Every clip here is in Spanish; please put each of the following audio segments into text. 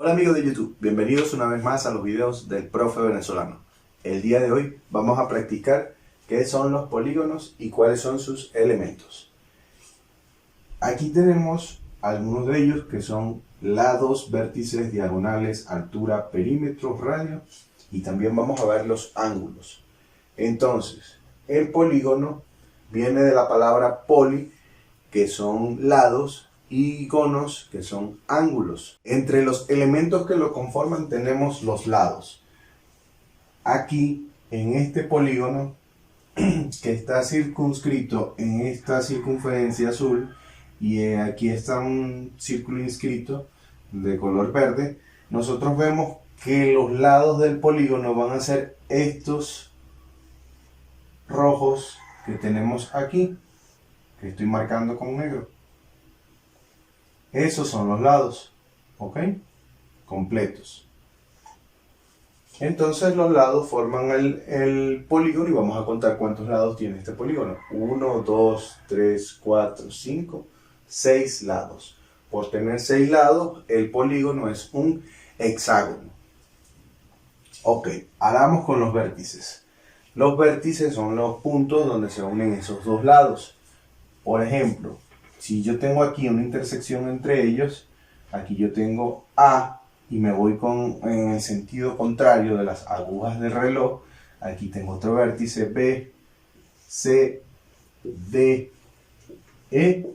Hola amigos de YouTube, bienvenidos una vez más a los videos del profe venezolano. El día de hoy vamos a practicar qué son los polígonos y cuáles son sus elementos. Aquí tenemos algunos de ellos que son lados, vértices, diagonales, altura, perímetro, radio y también vamos a ver los ángulos. Entonces, el polígono viene de la palabra poli, que son lados, y gonos, que son ángulos. Entre los elementos que lo conforman tenemos los lados. Aquí, en este polígono, que está circunscrito en esta circunferencia azul, y aquí está un círculo inscrito de color verde, nosotros vemos que los lados del polígono van a ser estos rojos que tenemos aquí, que estoy marcando con negro. Esos son los lados, ¿ok? Completos. Entonces los lados forman el polígono y vamos a contar cuántos lados tiene este polígono. 1, 2, 3, 4, 5, 6 lados. Por tener 6 lados, el polígono es un hexágono. Ok, ahora vamos con los vértices. Los vértices son los puntos donde se unen esos dos lados. Por ejemplo, si yo tengo aquí una intersección entre ellos, aquí yo tengo A y me voy en el sentido contrario de las agujas del reloj, aquí tengo otro vértice B, C, D, E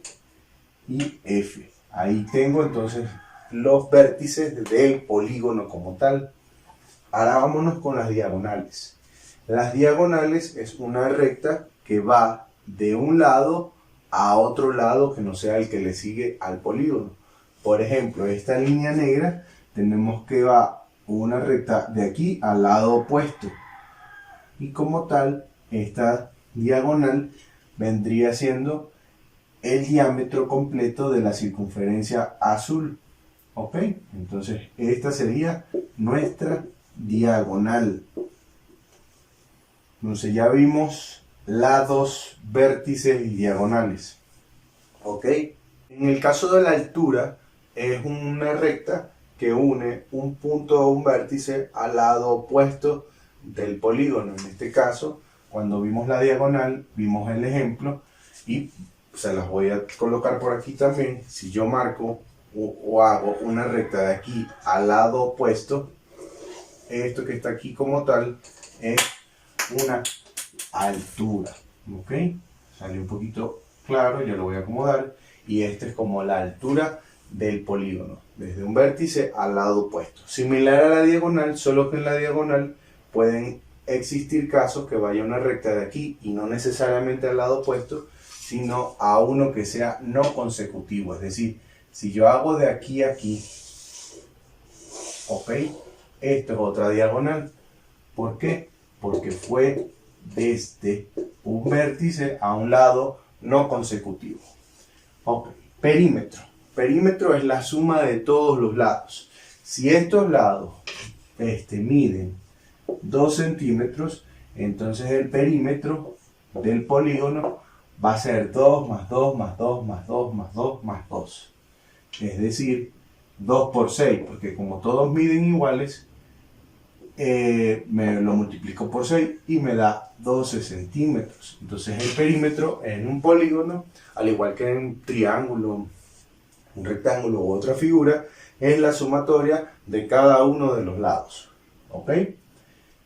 y F. Ahí tengo entonces los vértices del polígono como tal. Ahora vámonos con las diagonales. Las diagonales es una recta que va de un lado a otro lado que no sea el que le sigue al polígono. Por ejemplo, esta línea negra tenemos que va una recta de aquí al lado opuesto. Y como tal, esta diagonal vendría siendo el diámetro completo de la circunferencia azul. ¿Ok? Entonces, esta sería nuestra diagonal. Entonces ya vimos lados, vértices y diagonales. ¿Ok? En el caso de la altura, es una recta que une un punto o un vértice al lado opuesto del polígono. En este caso, cuando vimos la diagonal, vimos el ejemplo y se las voy a colocar por aquí también. Si yo marco o hago una recta de aquí al lado opuesto, esto que está aquí como tal es una altura. Ok, salió un poquito claro, ya lo voy a acomodar. Y esta es como la altura del polígono, desde un vértice al lado opuesto. Similar a la diagonal, solo que en la diagonal pueden existir casos que vaya una recta de aquí y no necesariamente al lado opuesto, sino a uno que sea no consecutivo. Es decir, si yo hago de aquí a aquí, ok, esto es otra diagonal. ¿Por qué? Porque fue desde un vértice a un lado no consecutivo. Ok, perímetro. Perímetro es la suma de todos los lados. Si estos lados miden 2 centímetros, entonces el perímetro del polígono va a ser 2 más 2 más 2 más 2 más 2 más 2. Es decir, 2 por 6, porque como todos miden iguales, me lo multiplico por 6 y me da 12 centímetros. Entonces el perímetro en un polígono, al igual que en un triángulo, un rectángulo u otra figura, es la sumatoria de cada uno de los lados. ¿Ok?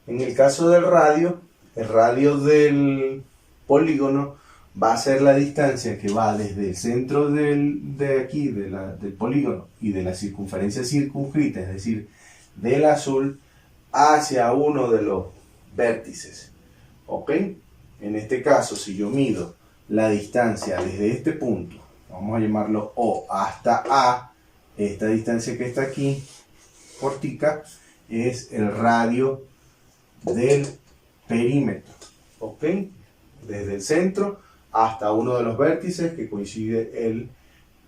En el caso del radio, el radio del polígono va a ser la distancia que va desde el centro de aquí, del polígono y de la circunferencia circunscrita, es decir, del azul, hacia uno de los vértices. ¿Ok? En este caso, si yo mido la distancia desde este punto, vamos a llamarlo O, hasta A, esta distancia que está aquí, cortica, es el radio del perímetro. ¿Ok? Desde el centro hasta uno de los vértices que coincide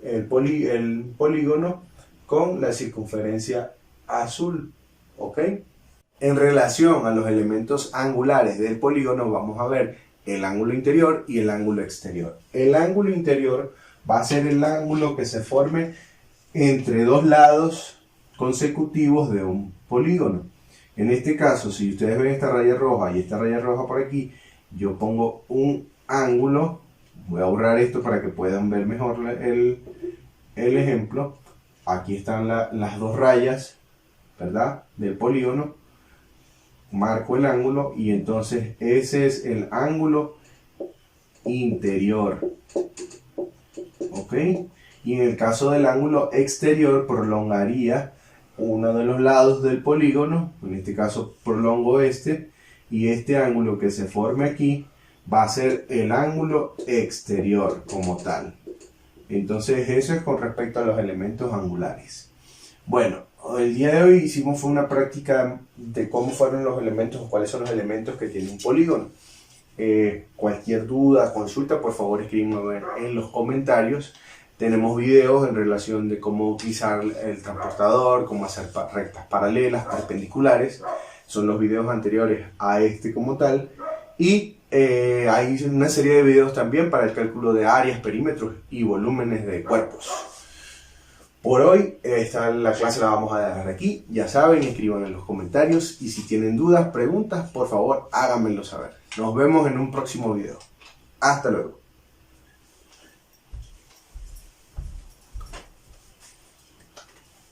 el polígono con la circunferencia azul. ¿Ok? En relación a los elementos angulares del polígono, vamos a ver el ángulo interior y el ángulo exterior. El ángulo interior va a ser el ángulo que se forme entre dos lados consecutivos de un polígono. En este caso, si ustedes ven esta raya roja y esta raya roja por aquí, yo pongo un ángulo. Voy a borrar esto para que puedan ver mejor el ejemplo. Aquí están las dos rayas, ¿verdad?, del polígono. Marco el ángulo y entonces ese es el ángulo interior. ¿Ok? Y en el caso del ángulo exterior, prolongaría uno de los lados del polígono. En este caso prolongo este, y este ángulo que se forme aquí va a ser el ángulo exterior como tal. Entonces eso es con respecto a los elementos angulares. Bueno, el día de hoy hicimos una práctica de cómo fueron los elementos, o cuáles son los elementos que tiene un polígono. Cualquier duda, consulta, por favor escríbanme en los comentarios. Tenemos videos en relación de cómo utilizar el transportador, cómo hacer rectas paralelas, perpendiculares. Son los videos anteriores a este como tal. Y hay una serie de videos también para el cálculo de áreas, perímetros y volúmenes de cuerpos. Por hoy, la clase la vamos a dejar aquí. Ya saben, escriban en los comentarios. Y si tienen dudas, preguntas, por favor háganmelo saber. Nos vemos en un próximo video. Hasta luego.